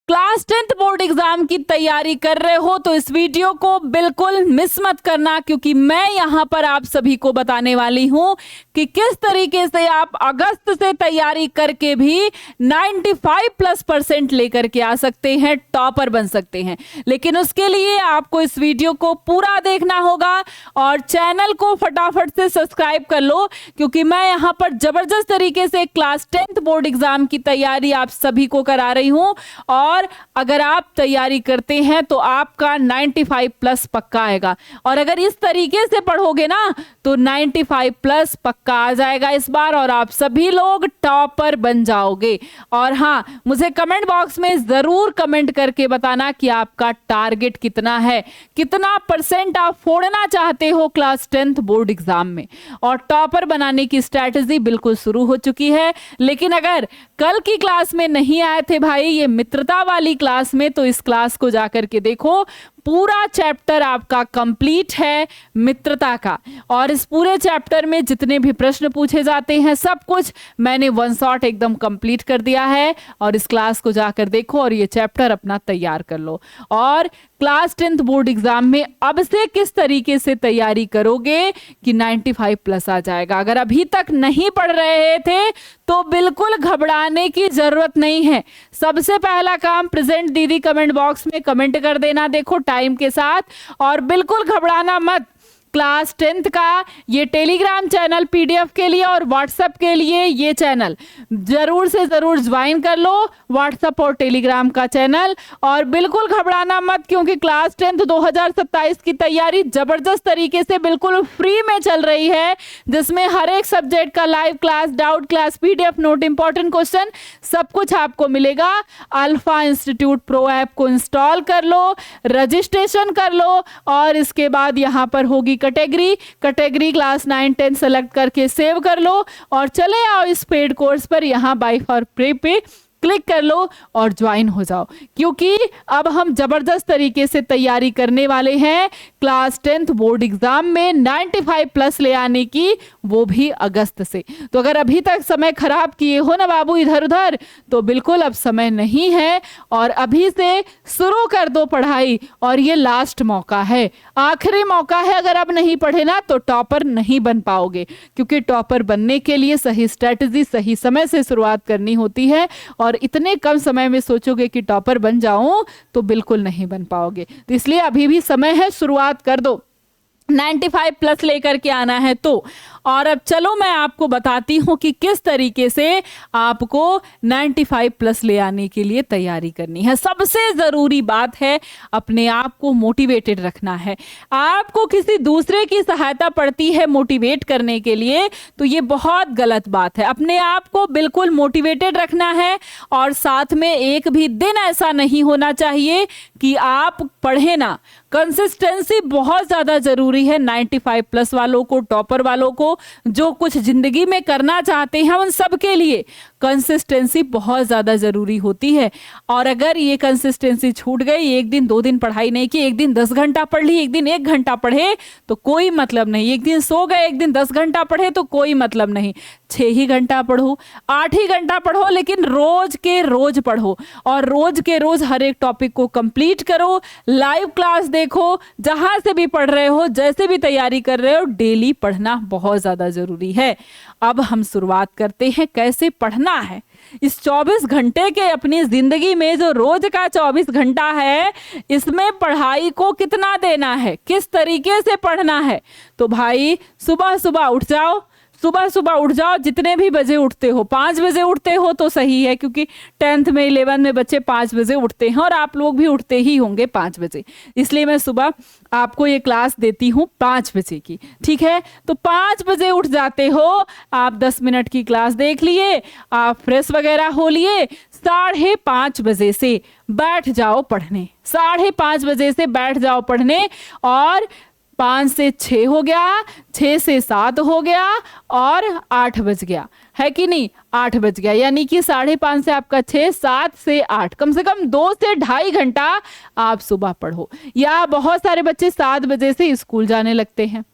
Class 10th board exam की तैयारी कर रहे हो तो इस वीडियो को बिल्कुल मिस मत करना, क्योंकि मैं यहां पर आप सभी को बताने वाली हूं कि किस तरीके से आप अगस्त से तैयारी करके भी 95+ % लेकर के आ सकते हैं, टॉपर बन सकते हैं। लेकिन उसके लिए आपको इस वीडियो को पूरा देखना होगा और चैनल को फटाफट से सब्सक्राइब कर लो, क्योंकि मैं यहां पर जबरदस्त तरीके से क्लास 10th बोर्ड एग्जाम की तैयारी आप सभी को करा रही हूं। और अगर आप तैयारी करते हैं तो आपका 95+ पक्का आएगा, और अगर इस तरीके से पढ़ोगे ना तो 95+ पक्का आ जाएगा इस बार, और आप सभी लोग टॉपर बन जाओगे। और हाँ, मुझे कमेंट बॉक्स में जरूर कमेंट करके बताना कि आपका टारगेट कितना है, कितना % आप फोड़ना चाहते हो क्लास 10th बोर्ड एग्जाम में। और टॉपर बनाने की स्ट्रैटेजी बिल्कुल शुरू हो चुकी है। लेकिन अगर कल की क्लास में नहीं आए थे भाई ये मित्रता वाली क्लास में, तो इस क्लास को जाकर के देखो, पूरा चैप्टर आपका कंप्लीट है मित्रता का। और इस पूरे चैप्टर में जितने भी प्रश्न पूछे जाते हैं सब कुछ मैंने वन शॉट एकदम कंप्लीट कर दिया है। और इस क्लास को जाकर देखो और ये चैप्टर अपना तैयार कर लो। और क्लास 10th बोर्ड एग्जाम में अब से किस तरीके से तैयारी करोगे कि 95+ आ जाएगा। अगर अभी तक नहीं पढ़ रहे थे तो बिल्कुल घबराने की जरूरत नहीं है। सबसे पहला काम प्रेजेंट दीदी कमेंट बॉक्स में कमेंट कर देना, देखो टाइम के साथ। और बिल्कुल घबराना मत। क्लास 10th का ये टेलीग्राम चैनल पीडीएफ के लिए और व्हाट्सएप के लिए ये चैनल जरूर से जरूर ज्वाइन कर लो, व्हाट्सएप और टेलीग्राम का चैनल। और बिल्कुल घबराना मत, क्योंकि क्लास 10th 2027 की तैयारी जबरदस्त तरीके से बिल्कुल फ्री में चल रही है, जिसमें हर एक सब्जेक्ट का live class, doubt class, PDF note, important question सब कुछ आपको मिलेगा। अल्फा इंस्टीट्यूट प्रो ऐप को इंस्टॉल कर लो, रजिस्ट्रेशन कर लो, और इसके बाद यहाँ पर होगी कैटेगरी क्लास 9 10 सेलेक्ट करके सेव कर लो और चले आओ इस पेड कोर्स पर। यहाँ बाय फॉर प्रे पे क्लिक कर लो और ज्वाइन हो जाओ, क्योंकि अब हम जबरदस्त तरीके से तैयारी करने वाले हैं क्लास 10th बोर्ड एग्जाम में 95+ ले आने की, वो भी अगस्त से। तो अगर अभी तक समय खराब किए हो ना बाबू इधर उधर, तो बिल्कुल अब समय नहीं है और अभी से शुरू कर दो पढ़ाई। और ये लास्ट मौका है, आखिरी मौका है। अगर अब नहीं पढ़े ना तो टॉपर नहीं बन पाओगे, क्योंकि टॉपर बनने के लिए सही स्ट्रेटजी सही समय से शुरुआत करनी होती है। और इतने कम समय में सोचोगे कि टॉपर बन जाऊं तो बिल्कुल नहीं बन पाओगे। तो इसलिए अभी भी समय है, शुरुआत कर दो। 95+ लेकर के आना है तो। और अब चलो मैं आपको बताती हूं कि किस तरीके से आपको 95+ ले आने के लिए तैयारी करनी है। सबसे जरूरी बात है अपने आप को मोटिवेटेड रखना है। आपको किसी दूसरे की सहायता पड़ती है मोटिवेट करने के लिए, तो ये बहुत गलत बात है। अपने आप को बिल्कुल मोटिवेटेड रखना है। और साथ में एक भी दिन ऐसा नहीं होना चाहिए कि आप पढ़े ना। कंसिस्टेंसी बहुत ज्यादा जरूरी है 95+ वालों को, टॉपर वालों को, जो कुछ जिंदगी में करना चाहते हैं उन सब के लिए कंसिस्टेंसी बहुत ज्यादा जरूरी होती है। और अगर ये कंसिस्टेंसी छूट गई, एक दिन 2 दिन पढ़ाई नहीं की, एक दिन 10 घंटा पढ़ ली, एक दिन 1 घंटा पढ़े तो कोई मतलब नहीं। एक दिन सो गए, एक दिन 10 घंटा पढ़े तो कोई मतलब नहीं। 6 ही घंटा पढ़ो, 8 ही घंटा पढ़ो, लेकिन रोज के रोज पढ़ो और रोज के रोज हर एक टॉपिक को कंप्लीट करो। लाइव क्लास देखो, जहां से भी पढ़ रहे हो, जैसे भी तैयारी कर रहे हो, डेली पढ़ना बहुत ज्यादा जरूरी है। अब हम शुरुआत करते हैं कैसे पढ़ना है। इस 24 घंटे के अपनी जिंदगी में जो रोज का 24 घंटा है, इसमें पढ़ाई को कितना देना है, किस तरीके से पढ़ना है। तो भाई सुबह सुबह उठ जाओ, सुबह सुबह उठ जाओ, जितने भी बजे उठते हो। 5 बजे उठते हो तो सही है, क्योंकि 10th में 11th में बच्चे 5 बजे उठते हैं और आप लोग भी उठते ही होंगे 5 बजे। इसलिए मैं सुबह आपको ये क्लास देती हूँ 5 बजे की, ठीक है। तो 5 बजे उठ जाते हो आप, 10 मिनट की क्लास देख लिए, आप फ्रेश वगैरह हो लिए, 5:30 बजे से बैठ जाओ पढ़ने। 5:30 बजे से बैठ जाओ पढ़ने। और 5 से 6 हो गया, 6 से 7 हो गया और 8 बज गया, है कि नहीं। 8 बज गया, यानी कि 5:30 से आपका 6, 7 से 8, कम से कम 2 से ढाई घंटा आप सुबह पढ़ो। या बहुत सारे बच्चे 7 बजे से स्कूल जाने लगते हैं,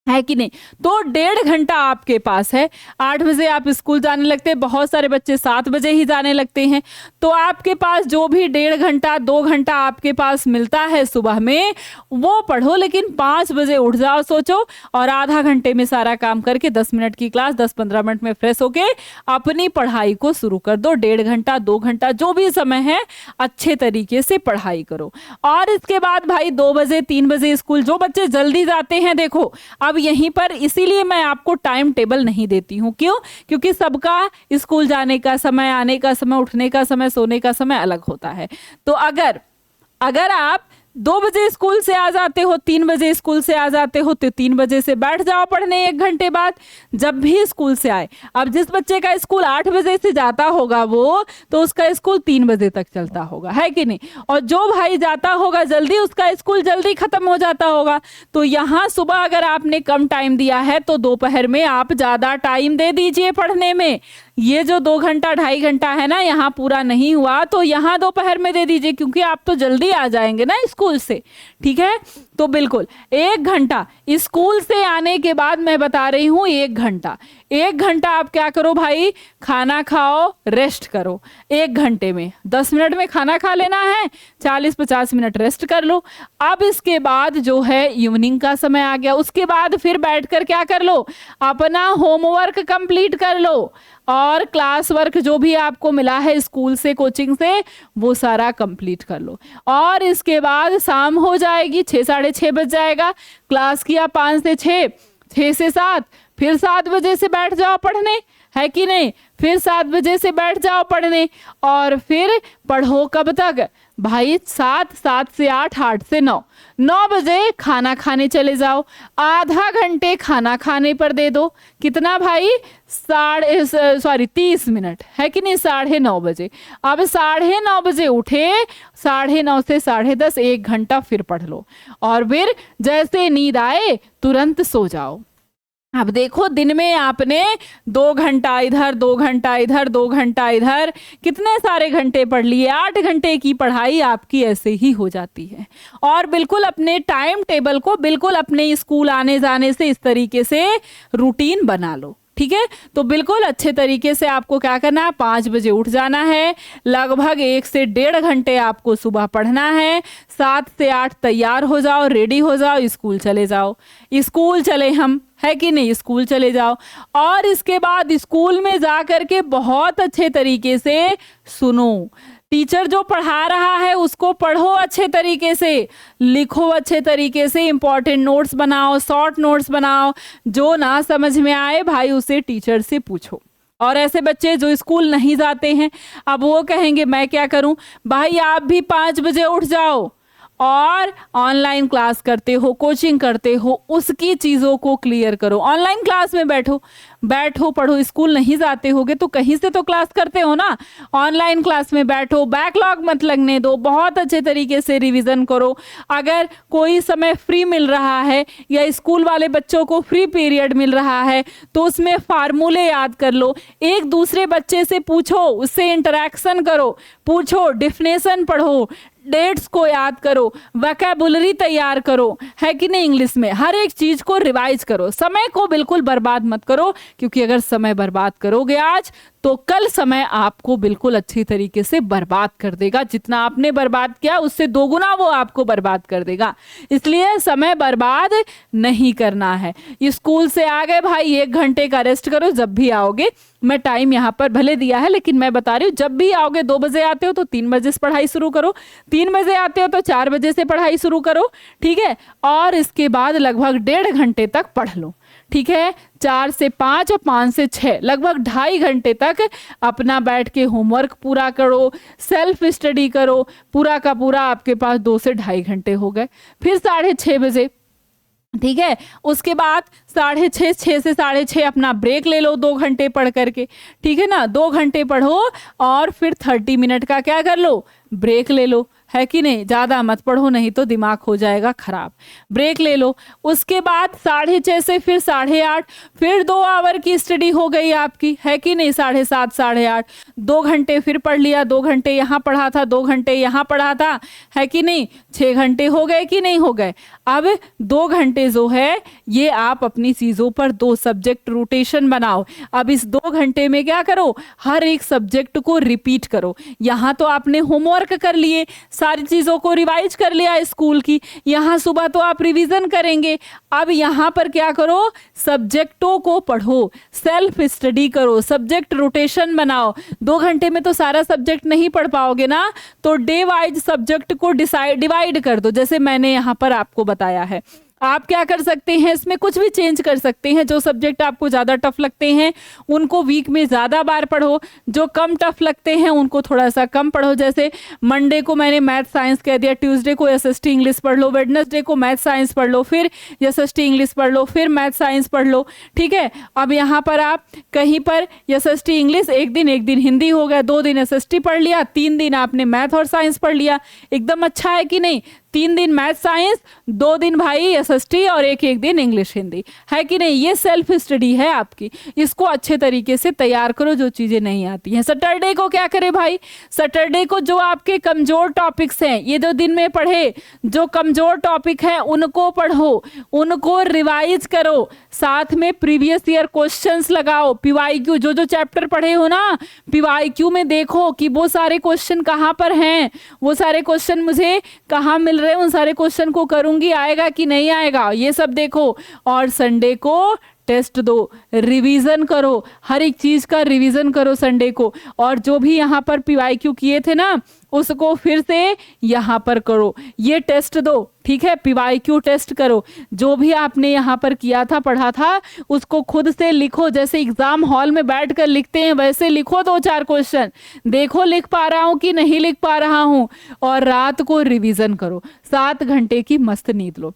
है कि नहीं। तो 1.5 घंटा आपके पास है। 8 बजे आप स्कूल जाने लगते हैं, बहुत सारे बच्चे 7 बजे ही जाने लगते हैं। तो आपके पास जो भी 1.5 घंटा 2 घंटा आपके पास मिलता है सुबह में, वो पढ़ो। लेकिन 5 बजे उठ जाओ, सोचो, और आधा घंटे में सारा काम करके 10 मिनट की क्लास, 10-15 मिनट में फ्रेश होके अपनी पढ़ाई को शुरू कर दो। 1.5 घंटा 2 घंटा जो भी समय है अच्छे तरीके से पढ़ाई करो। और इसके बाद भाई 2 बजे 3 बजे स्कूल, जो बच्चे जल्दी जाते हैं, देखो अब यहीं पर इसीलिए मैं आपको टाइम टेबल नहीं देती हूँ। क्यों? क्योंकि सबका स्कूल जाने का समय, आने का समय, उठने का समय, सोने का समय अलग होता है। तो अगर आप 2 बजे स्कूल से आ जाते हो, 3 बजे स्कूल से आ जाते हो, तो 3 बजे से बैठ जाओ पढ़ने 1 घंटे बाद, जब भी स्कूल से आए। अब जिस बच्चे का स्कूल 8 बजे से जाता होगा वो, तो उसका स्कूल 3 बजे तक चलता होगा, है कि नहीं। और जो भाई जाता होगा जल्दी, उसका स्कूल जल्दी खत्म हो जाता होगा। तो यहाँ सुबह अगर आपने कम टाइम दिया है, तो दोपहर में आप ज्यादा टाइम दे दीजिए पढ़ने में। ये जो 2 घंटा 2.5 घंटा है ना, यहाँ पूरा नहीं हुआ, तो यहाँ दोपहर में दे दीजिए, क्योंकि आप तो जल्दी आ जाएंगे ना स्कूल से। ठीक है, तो बिल्कुल 1 घंटा स्कूल से आने के बाद, मैं बता रही हूँ 1 घंटा आप क्या करो भाई, खाना खाओ, रेस्ट करो। 1 घंटे में 10 मिनट में खाना खा लेना है, 40-50 मिनट रेस्ट कर लो। अब इसके बाद जो है इवनिंग का समय आ गया, उसके बाद फिर बैठकर क्या कर लो, अपना होमवर्क कंप्लीट कर लो, और क्लास वर्क जो भी आपको मिला है स्कूल से, कोचिंग से, वो सारा कंप्लीट कर लो। और इसके बाद शाम हो जाएगी, 6-6:30 बज जाएगा। क्लास किया 5 से 6, 6 से 7, फिर 7 बजे से बैठ जाओ पढ़ने, है कि नहीं। फिर 7 बजे से बैठ जाओ पढ़ने, और फिर पढ़ो कब तक भाई, 7 से 8, 8 से 9, 9 बजे खाना खाने चले जाओ। आधा घंटे खाना खाने पर दे दो। कितना भाई, 30 मिनट, है कि नहीं, 9:30 बजे। अब 9:30 बजे उठे, 9:30 से 10:30, 1 घंटा फिर पढ़ लो, और फिर जैसे नींद आए तुरंत सो जाओ। अब देखो, दिन में आपने 2 घंटा इधर, 2 घंटा इधर, 2 घंटा इधर, कितने सारे घंटे पढ़ लिए। 8 घंटे की पढ़ाई आपकी ऐसे ही हो जाती है। और बिल्कुल अपने टाइम टेबल को, बिल्कुल अपने स्कूल आने जाने से इस तरीके से रूटीन बना लो। ठीक है, तो बिल्कुल अच्छे तरीके से आपको क्या करना है, 5 बजे उठ जाना है। लगभग 1 से 1.5 घंटे आपको सुबह पढ़ना है। 7 से 8 तैयार हो जाओ, रेडी हो जाओ, स्कूल चले जाओ। स्कूल चले हम, है कि नहीं, स्कूल चले जाओ। और इसके बाद स्कूल में जा करके बहुत अच्छे तरीके से सुनो। टीचर जो पढ़ा रहा है उसको पढ़ो अच्छे तरीके से, लिखो अच्छे तरीके से, इंपॉर्टेंट नोट्स बनाओ, शॉर्ट नोट्स बनाओ। जो ना समझ में आए भाई, उसे टीचर से पूछो। और ऐसे बच्चे जो स्कूल नहीं जाते हैं, अब वो कहेंगे मैं क्या करूं, भाई आप भी 5 बजे उठ जाओ, और ऑनलाइन क्लास करते हो, कोचिंग करते हो, उसकी चीज़ों को क्लियर करो। ऑनलाइन क्लास में बैठो पढ़ो। स्कूल नहीं जाते होगे तो कहीं से तो क्लास करते हो ना, ऑनलाइन क्लास में बैठो, बैकलॉग मत लगने दो, बहुत अच्छे तरीके से रिवीजन करो। अगर कोई समय फ्री मिल रहा है, या स्कूल वाले बच्चों को फ्री पीरियड मिल रहा है, तो उसमें फार्मूले याद कर लो। एक दूसरे बच्चे से पूछो, उससे इंटरेक्शन करो, पूछो, डिफिनेशन पढ़ो, डेट्स को याद करो, वोकैबुलरी तैयार करो, है कि नहीं। इंग्लिश में हर एक चीज को रिवाइज करो। समय को बिल्कुल बर्बाद मत करो, क्योंकि अगर समय बर्बाद करोगे आज, तो कल समय आपको बिल्कुल अच्छी तरीके से बर्बाद कर देगा। जितना आपने बर्बाद किया उससे दोगुना वो आपको बर्बाद कर देगा। इसलिए समय बर्बाद नहीं करना है। स्कूल से आ गए भाई, 1 घंटे का रेस्ट करो। जब भी आओगे, मैं टाइम यहाँ पर भले दिया है, लेकिन मैं बता रही हूँ, जब भी आओगे, 2 बजे आते हो तो 3 बजे से पढ़ाई शुरू करो, 3 बजे आते हो तो 4 बजे से पढ़ाई शुरू करो। ठीक है, और इसके बाद लगभग 1.5 घंटे तक पढ़ लो। ठीक है, 4 से 5 और 5 से 6, लगभग 2.5 घंटे तक अपना बैठ के होमवर्क पूरा करो, सेल्फ स्टडी करो। पूरा का पूरा आपके पास 2 से 2.5 घंटे हो गए। फिर 6:30 बजे, ठीक है, उसके बाद 6:30, 6 से 6:30 अपना ब्रेक ले लो 2 घंटे पढ़ करके। ठीक है ना, 2 घंटे पढ़ो, और फिर 30 मिनट का क्या कर लो, ब्रेक ले लो, है कि नहीं, ज़्यादा मत पढ़ो नहीं तो दिमाग हो जाएगा खराब, ब्रेक ले लो। उसके बाद 6:30 से फिर 8:30, फिर 2 आवर की स्टडी हो गई आपकी, है कि नहीं, 7:30 8:30, 2 घंटे फिर पढ़ लिया, 2 घंटे यहाँ पढ़ा था, 2 घंटे यहाँ पढ़ा था, है कि नहीं, 6 घंटे हो गए कि नहीं हो गए। अब 2 घंटे जो है ये आप अपनी चीज़ों पर 2 सब्जेक्ट रोटेशन बनाओ। अब इस 2 घंटे में क्या करो, हर एक सब्जेक्ट को रिपीट करो। यहाँ तो आपने होमवर्क कर लिए, सारी चीज़ों को रिवाइज कर लिया स्कूल की, यहाँ सुबह तो आप रिवीजन करेंगे। अब यहाँ पर क्या करो, सब्जेक्टों को पढ़ो, सेल्फ स्टडी करो, सब्जेक्ट रोटेशन बनाओ। 2 घंटे में तो सारा सब्जेक्ट नहीं पढ़ पाओगे ना, तो डे वाइज सब्जेक्ट को डिवाइड कर दो, जैसे मैंने यहाँ पर आपको बताया है। आप क्या कर सकते हैं, इसमें कुछ भी चेंज कर सकते हैं। जो सब्जेक्ट आपको ज़्यादा टफ लगते हैं उनको वीक में ज़्यादा बार पढ़ो, जो कम टफ लगते हैं उनको थोड़ा सा कम पढ़ो। जैसे मंडे को मैंने मैथ साइंस कह दिया, ट्यूसडे को एसएसटी इंग्लिश पढ़ लो, वेडनेसडे को मैथ साइंस पढ़ लो, फिर एसएसटी इंग्लिश पढ़ लो, फिर मैथ साइंस पढ़ लो, ठीक है। अब यहाँ पर आप कहीं पर एसएसटी इंग्लिश एक दिन हिंदी हो गया, 2 दिन एसएसटी पढ़ लिया, 3 दिन आपने मैथ और साइंस पढ़ लिया, एकदम अच्छा है कि नहीं। 3 दिन मैथ साइंस, 2 दिन भाई एसएसटी और एक दिन इंग्लिश हिंदी, है कि नहीं। ये सेल्फ स्टडी है आपकी, इसको अच्छे तरीके से तैयार करो जो चीज़ें नहीं आती हैं। सैटरडे को क्या करें भाई, सैटरडे को जो आपके कमज़ोर टॉपिक्स हैं, ये 2 दिन में पढ़े जो कमज़ोर टॉपिक हैं उनको पढ़ो, उनको रिवाइज करो, साथ में प्रीवियस ईयर क्वेश्चंस लगाओ। पीवाईक्यू जो चैप्टर पढ़े हो ना, पीवाईक्यू में देखो कि वो सारे क्वेश्चन कहाँ पर हैं, वो सारे क्वेश्चन मुझे कहाँ मिल रहे, उन सारे क्वेश्चन को करूंगी, आएगा कि नहीं आएगा, ये सब देखो। और संडे को टेस्ट दो, रिवीजन करो, हर एक चीज का रिवीजन करो संडे को। और जो भी यहाँ पर पीवाईक्यू किए थे ना उसको फिर से यहाँ पर करो, ये टेस्ट दो, ठीक है। पीवाईक्यू टेस्ट करो, जो भी आपने यहाँ पर किया था, पढ़ा था, उसको खुद से लिखो, जैसे एग्जाम हॉल में बैठकर लिखते हैं वैसे लिखो 2-4 क्वेश्चन, देखो लिख पा रहा हूँ कि नहीं लिख पा रहा हूँ। और रात को रिवीजन करो, 7 घंटे की मस्त नींद लो।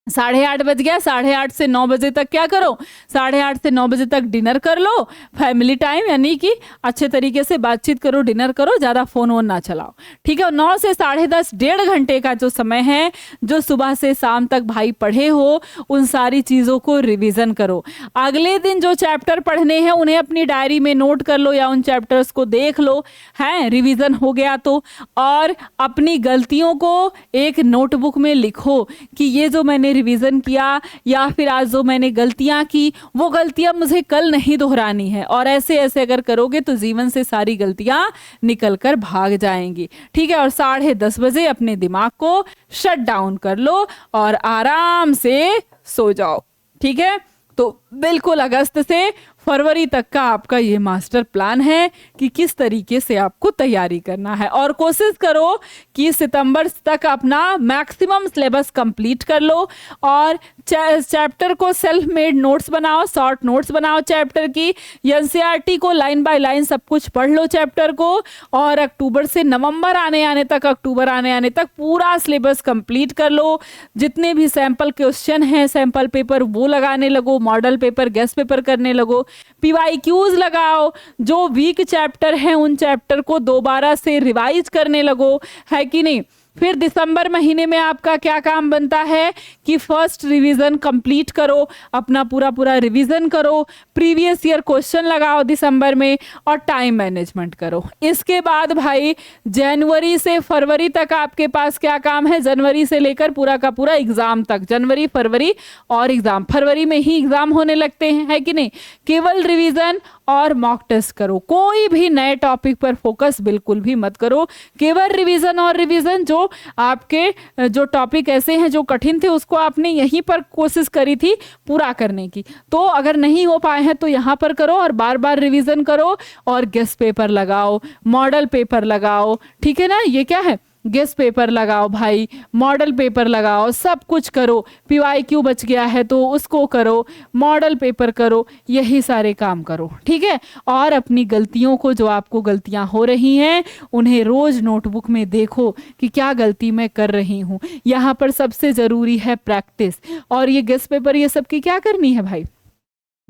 8:30 बज गया, 8:30 से 9 बजे तक क्या करो, 8:30 से 9 बजे तक डिनर कर लो, फैमिली टाइम, यानी कि अच्छे तरीके से बातचीत करो, डिनर करो, ज़्यादा फ़ोन वोन ना चलाओ, ठीक है। और 9 से 10:30 1.5 घंटे का जो समय है, जो सुबह से शाम तक भाई पढ़े हो उन सारी चीज़ों को रिवीजन करो। अगले दिन जो चैप्टर पढ़ने हैं उन्हें अपनी डायरी में नोट कर लो या उन चैप्टर्स को देख लो, हैं, रिवीजन हो गया तो। और अपनी गलतियों को एक नोटबुक में लिखो कि ये जो मैंने रिवीजन किया या फिर आज जो मैंने गलतियां की, वो गलतियां मुझे कल नहीं दोहरानी है। और ऐसे ऐसे अगर करोगे तो जीवन से सारी गलतियां निकल कर भाग जाएंगी, ठीक है। और 10:30 बजे अपने दिमाग को शट डाउन कर लो और आराम से सो जाओ, ठीक है। तो बिल्कुल अगस्त से फरवरी तक का आपका ये मास्टर प्लान है कि किस तरीके से आपको तैयारी करना है। और कोशिश करो कि सितंबर तक अपना मैक्सिमम सिलेबस कंप्लीट कर लो और चैप्टर को सेल्फ मेड नोट्स बनाओ, शॉर्ट नोट्स बनाओ चैप्टर की, एनसीईआरटी को लाइन बाय लाइन सब कुछ पढ़ लो चैप्टर को। और अक्टूबर से नवंबर आने तक, अक्टूबर आने तक पूरा सिलेबस कंप्लीट कर लो। जितने भी सैंपल क्वेश्चन हैं, सैंपल पेपर वो लगाने लगो, मॉडल पेपर, गेस्ट पेपर करने लगो, पीवाईक्यूज लगाओ, जो वीक चैप्टर हैं उन चैप्टर को दोबारा से रिवाइज करने लगो, है कि नहीं। फिर दिसंबर महीने में आपका क्या काम बनता है कि फर्स्ट रिवीजन कंप्लीट करो, अपना पूरा रिवीजन करो, प्रीवियस ईयर क्वेश्चन लगाओ दिसंबर में और टाइम मैनेजमेंट करो। इसके बाद भाई जनवरी से फरवरी तक आपके पास क्या काम है, जनवरी से लेकर पूरा का पूरा एग्जाम तक, जनवरी फरवरी और एग्जाम, फरवरी में ही एग्जाम होने लगते हैं, है कि नहीं। केवल रिवीजन और मॉक टेस्ट करो, कोई भी नए टॉपिक पर फोकस बिल्कुल भी मत करो, केवल रिवीजन और रिवीजन। जो आपके जो टॉपिक ऐसे हैं जो कठिन थे उसको आपने यहीं पर कोशिश करी थी पूरा करने की, तो अगर नहीं हो पाए हैं तो यहाँ पर करो और बार बार रिवीजन करो और गेस्ट पेपर लगाओ, मॉडल पेपर लगाओ, ठीक है ना। ये क्या है, गेस्ट पेपर लगाओ भाई, मॉडल पेपर लगाओ, सब कुछ करो। पीवाईक्यू बच गया है तो उसको करो, मॉडल पेपर करो, यही सारे काम करो, ठीक है। और अपनी गलतियों को, जो आपको गलतियां हो रही हैं उन्हें रोज नोटबुक में देखो कि क्या गलती मैं कर रही हूँ। यहाँ पर सबसे ज़रूरी है प्रैक्टिस। और ये गेस्ट पेपर ये सब की क्या करनी है भाई,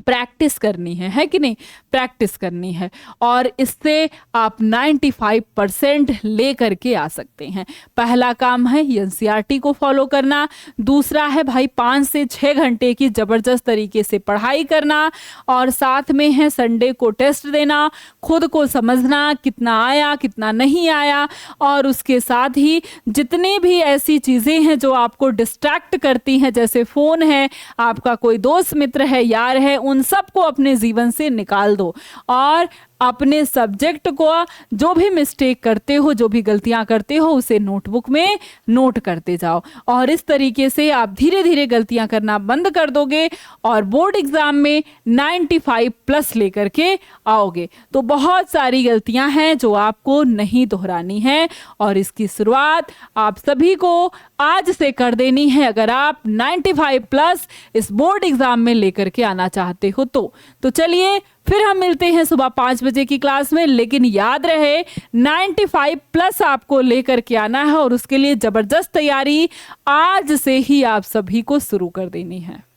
प्रैक्टिस करनी है कि नहीं, प्रैक्टिस करनी है और इससे आप 95% ले करके आ सकते हैं। पहला काम है एनसीईआरटी को फॉलो करना, दूसरा है भाई 5 से 6 घंटे की जबरदस्त तरीके से पढ़ाई करना और साथ में है संडे को टेस्ट देना, खुद को समझना कितना आया कितना नहीं आया, और उसके साथ ही जितनी भी ऐसी चीज़ें हैं जो आपको डिस्ट्रैक्ट करती हैं, जैसे फ़ोन है, आपका कोई दोस्त मित्र है, यार है, उन सबको अपने जीवन से निकाल दो और अपने सब्जेक्ट को, जो भी मिस्टेक करते हो, जो भी गलतियां करते हो, उसे नोटबुक में नोट करते जाओ और इस तरीके से आप धीरे धीरे गलतियां करना बंद कर दोगे और बोर्ड एग्जाम में 95+ लेकर के आओगे। तो बहुत सारी गलतियां हैं जो आपको नहीं दोहरानी है और इसकी शुरुआत आप सभी को आज से कर देनी है अगर आप 95+ इस बोर्ड एग्जाम में लेकर के आना चाहते हो तो चलिए फिर हम मिलते हैं सुबह 5 बजे की क्लास में। लेकिन याद रहे 95+ आपको लेकर के आना है और उसके लिए जबरदस्त तैयारी आज से ही आप सभी को शुरू कर देनी है।